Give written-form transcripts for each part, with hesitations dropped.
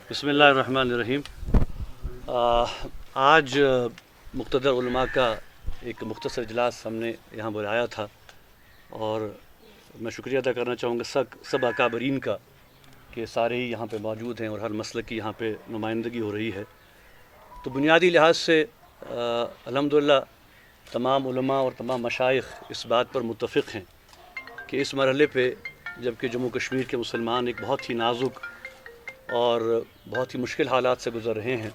बिस्मिल्लाहिर्रहमानिर्रहीम। आज मुक़्तदर उलमा का एक मुख्तसर इजलास हमने यहाँ बुलाया था और मैं शुक्रिया अदा करना चाहूँगा सब अकाबरीन का कि सारे ही यहाँ पे मौजूद हैं और हर मसलक की यहाँ पे नुमाइंदगी हो रही है। तो बुनियादी लिहाज से अल्हम्दुलिल्लाह तमाम उलमा और तमाम मशाइख इस बात पर मुत्तफ़िक़ हैं कि इस मरहले पे जबकि जम्मू कश्मीर के मुसलमान एक बहुत ही नाजुक और बहुत ही मुश्किल हालात से गुज़र रहे हैं,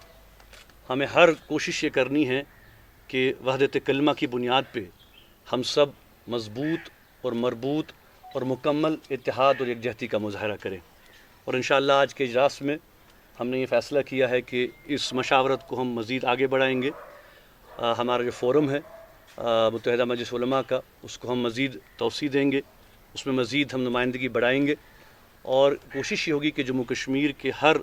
हमें हर कोशिश ये करनी है कि वहदत कलमा की बुनियाद पे हम सब मज़बूत और मरबूत और मुकम्मल इत्तेहाद और यकजहती का मुज़ाहरा करें। और इंशाअल्लाह आज के इजलास में हमने ये फ़ैसला किया है कि इस मशावरत को हम मज़ीद आगे बढ़ाएंगे। हमारा जो फ़ोरम है मुत्तहिदा मजलिस उलमा का, उसको हम मज़ीद तौसी देंगे, उसमें मज़ीद हम नुमाइंदगी बढ़ाएंगे और कोशिश ये होगी कि जम्मू कश्मीर के हर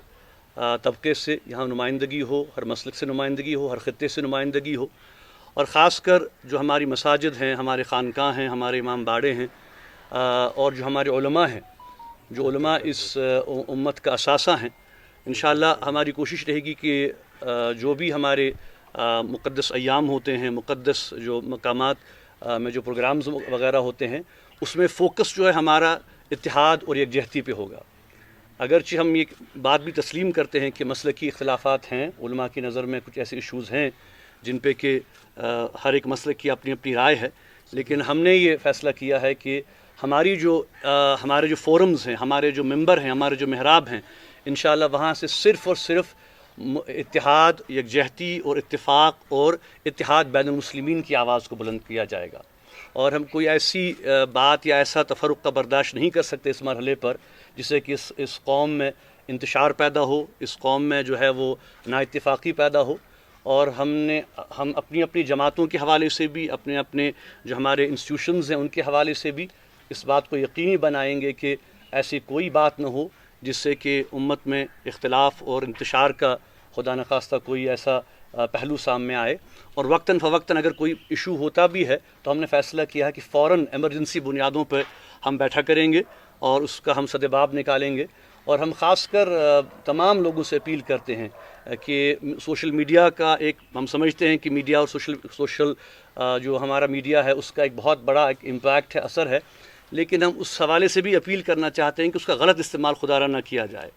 तबके से यहाँ नुमाइंदगी हो, हर मसलक से नुमाइंदगी हो, हर ख़ित्ते से नुमाइंदगी हो। और ख़ास कर जो हमारी मसाजिद हैं, हमारे ख़ानकाह हैं, हमारे इमाम बाड़े हैं और जो हमारे उलमा हैं, जो उलमा इस उम्मत का असासा हैं, इंशाअल्लाह हमारी कोशिश रहेगी कि जो भी हमारे मुक़द्दस अय्याम होते हैं, मुक़द्दस जो मकामात में जो प्रोग्राम्स वग़ैरह होते हैं, उसमें फ़ोकस जो है हमारा इत्तेहाद और यकजहती पे होगा। अगरचे हम ये बात भी तस्लीम करते हैं कि मसलकी इख्तिलाफ़ात हैं, उलमा की नज़र में कुछ ऐसे इशूज़ हैं जिन पे कि हर एक मसलक की अपनी अपनी राय है, लेकिन हमने ये फ़ैसला किया है कि हमारे जो फ़ोरम्स हैं, हमारे जो मेंबर हैं, हमारे जो महराब हैं, इंशाअल्लाह वहाँ से सिर्फ़ और सिर्फ इत्तेहाद, यकजहती और इत्तिफ़ाक़ और इत्तेहाद बैनुल मुस्लिमीन की आवाज़ को बुलंद किया जाएगा। और हम कोई ऐसी बात या ऐसा तफरुक़ का बर्दाश्त नहीं कर सकते इस मरहले पर जिससे कि इस कौम में इंतशार पैदा हो, इस कौम में जो है वो नाइत्तिफ़ाक़ी पैदा हो। और हम अपनी अपनी जमातों के हवाले से भी, अपने अपने जो हमारे इंस्टीट्यूशंस हैं उनके हवाले से भी इस बात को यकीनी बनाएंगे कि ऐसी कोई बात न हो जिससे कि उम्मत में इख्तिलाफ़ और इंतशार का खुदा न खास्ता कोई ऐसा पहलू सामने आए। और वक्तन फ़वक्तन अगर कोई इशू होता भी है तो हमने फ़ैसला किया है कि फ़ौरन एमरजेंसी बुनियादों पर हम बैठा करेंगे और उसका हम सद्जवाब निकालेंगे। और हम ख़ास कर तमाम लोगों से अपील करते हैं कि सोशल मीडिया का एक, हम समझते हैं कि मीडिया और सोशल जो हमारा मीडिया है उसका एक बहुत बड़ा एक इम्पैक्ट है, असर है, लेकिन हम उस हवाले से भी अपील करना चाहते हैं कि उसका गलत इस्तेमाल खुदारा ना किया जाए।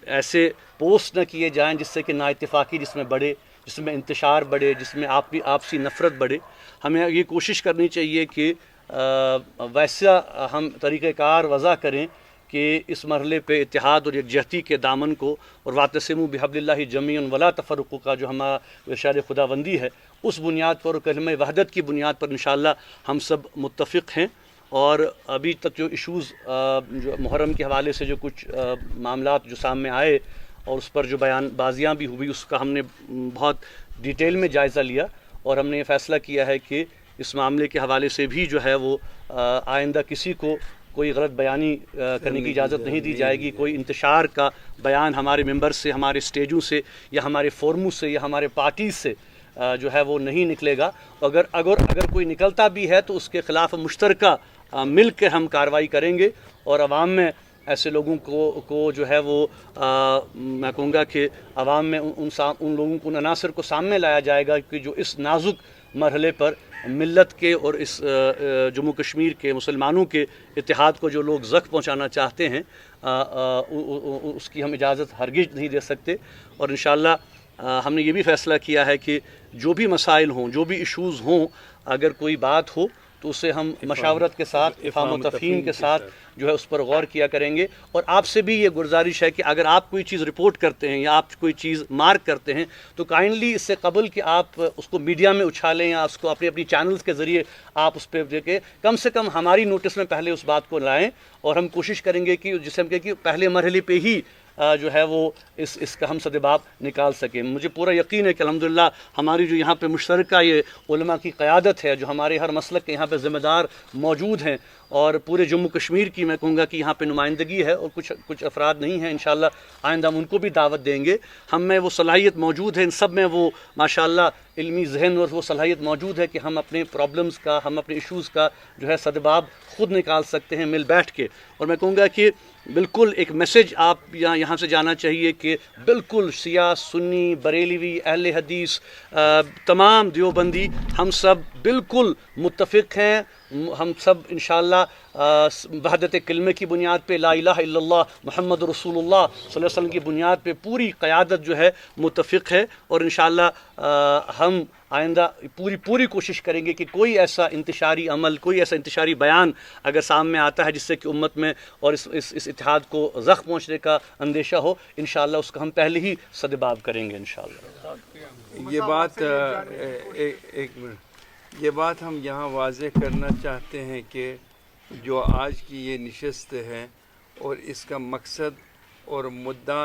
ऐसे पोस्ट न किए जाएं जिससे कि नाइत्तिफ़ाक़ी जिसमें बढ़े, जिसमें इंतशार बढ़े, जिसमें आपसी नफ़रत बढ़े। हमें ये कोशिश करनी चाहिए कि वैसा हम तरीक़ेकार वज़ा करें कि इस मरहले पे इत्तेहाद और यकजहती के दामन को और वातसिमू बिहब्लिल्लाहि जमीअन वला तफ़र्रुक़ू का जो हमारा इरशाद खुदाबंदी है, उस बुनियाद पर, कलमे वहदत की बुनियाद पर इंशाअल्लाह हम सब मुत्तफ़िक़ हैं। और अभी तक जो इशूज़ जो मुहर्रम के हवाले से जो कुछ मामलात जो सामने आए और उस पर जो बयानबाजियाँ भी हुई, उसका हमने बहुत डिटेल में जायज़ा लिया और हमने ये फ़ैसला किया है कि इस मामले के हवाले से भी जो है वो आइंदा किसी को कोई गलत बयानी करने की इजाज़त नहीं दी जाएगी। कोई इंतशार का बयान हमारे मेंबर से, हमारे स्टेजों से या हमारे फोरमों से या हमारे पार्टीज़ से जो है वो नहीं निकलेगा। अगर कोई निकलता भी है तो उसके ख़िलाफ़ मुश्तरका मिल कर हम कार्रवाई करेंगे और आवाम में ऐसे लोगों को जो है वो मैं कहूँगा कि आवाम में उन लोगों को अनासर को सामने लाया जाएगा कि जो इस नाजुक मरहले पर मिल्लत के और इस जम्मू कश्मीर के मुसलमानों के इत्तेहाद को जो लोग ज़ख्म पहुँचाना चाहते हैं उसकी हम इजाज़त हरगिज़ नहीं दे सकते। और इंशाअल्लाह हमने ये भी फ़ैसला किया है कि जो भी मसाइल हों, जो भी इशूज़ हों, अगर कोई बात हो तो उसे हम मशावरत के साथ, इफ़ाम व तफ़हीम के साथ जो है उस पर गौर किया करेंगे। और आपसे भी ये गुजारिश है कि अगर आप कोई चीज़ रिपोर्ट करते हैं या आप कोई चीज़ मार्क करते हैं तो काइंडली इससे कबल कि आप उसको मीडिया में उछालें या उसको अपनी चैनल्स के ज़रिए आप उस पर देखें, कम से कम हमारी नोटिस में पहले उस बात को लाएँ। और हम कोशिश करेंगे कि जिसे हम कहें कि पहले मरहले पे ही जो है वो इसका हम सद्जवाब निकाल सकें। मुझे पूरा यकीन है कि अल्हम्दुलिल्लाह हमारी जो यहाँ पे मुश्तरका ये उलमा की क़यादत है, जो हमारे हर मसलक के यहाँ पे ज़िम्मेदार मौजूद हैं اور پورے جموں کشمیر کی میں کہوں گا کہ یہاں پہ نمائندگی ہے، اور کچھ افراد نہیں ہیں، انشاءاللہ آئندہ ہم ان کو بھی دعوت دیں گے۔ ہم میں وہ صلاحیت موجود ہے، ان سب میں وہ ماشاءاللہ علمی ذہن اور وہ صلاحیت موجود ہے کہ ہم اپنے پرابلمز کا، ہم اپنے ایشوز کا جو ہے سدباب خود نکال سکتے ہیں مل بیٹھ کے۔ اور میں کہوں گا کہ بالکل ایک میسیج آپ یہاں سے جانا چاہیے کہ بالکل شیعہ، سنی، بریلوی، اہل حدیث، تمام دیوبندی، ہم سب بالکل متفق ہیں۔ ہم سب انشاءاللہ وحدت کلمے کی بنیاد پہ، لا الہ الا اللہ محمد رسول اللہ صلی اللہ علیہ وسلم کی بنیاد پہ پوری قیادت جو ہے متفق ہے، اور انشاءاللہ ہم آئندہ پوری کوشش کریں گے کہ کوئی ایسا انتشاری عمل، کوئی ایسا انتشاری بیان اگر سامنے آتا ہے جس سے کہ امت میں اور اس اتحاد کو زخم پہنچنے کا اندیشہ ہو، انشاءاللہ اس کا ہم پہلے ہی سدباب کریں گے انشاءاللہ۔ یہ بات ہم یہاں واضح کرنا چاہتے ہیں کہ جو آج کی یہ نشست ہے اور اس کا مقصد اور مدعا